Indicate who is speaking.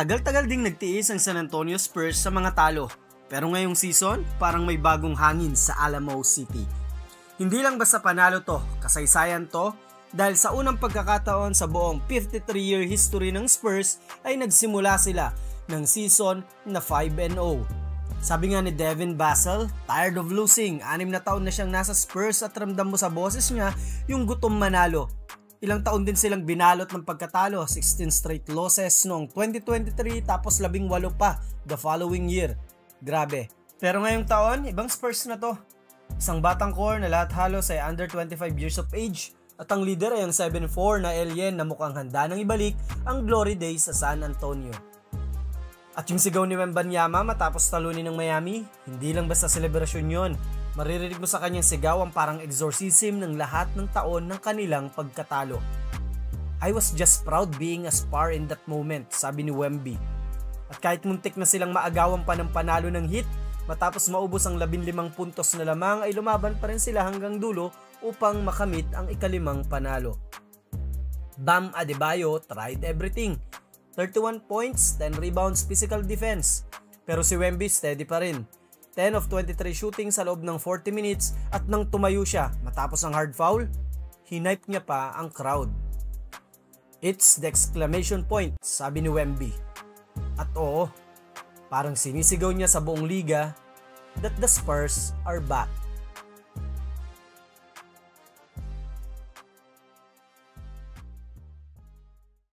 Speaker 1: Matagal-tagal ding nagtiis ang San Antonio Spurs sa mga talo. Pero ngayong season, parang may bagong hangin sa Alamo City. Hindi lang basta panalo to, kasaysayan to, dahil sa unang pagkakataon sa buong 53-year history ng Spurs ay nagsimula sila ng season na 5-0. Sabi nga ni Devin Vassell, tired of losing, 6 na taon na siyang nasa Spurs at ramdam mo sa boses niya yung gutom manalo. Ilang taon din silang binalot ng pagkatalo, 16 straight losses noong 2023 tapos 18 pa the following year. Grabe. Pero ngayong taon, ibang Spurs na to. Isang batang core na lahat halos ay under 25 years of age at ang leader ay ang 7'4" na alien na mukhang handa nang ibalik ang glory days sa San Antonio. At yung sigaw ni Wembanyama matapos talunin ng Miami, hindi lang basta selebrasyon yon. Maririnig mo sa kanyang sigaw ang parang exorcism ng lahat ng taon ng kanilang pagkatalo. I was just proud being a Spar in that moment, sabi ni Wemby. At kahit muntik na silang maagawan pa ng panalo ng Heat, matapos maubos ang 15 puntos na lamang ay lumaban pa rin sila hanggang dulo upang makamit ang ika-5 panalo. Bam Adebayo tried everything. 31 points, 10 rebounds, physical defense. Pero si Wemby steady pa rin. 10 of 23 shooting sa loob ng 40 minutes at nang tumayo siya matapos ang hard foul, hinipe niya pa ang crowd. It's the exclamation point, sabi ni Wemby. At oo, parang sinisigaw niya sa buong liga that the Spurs are back.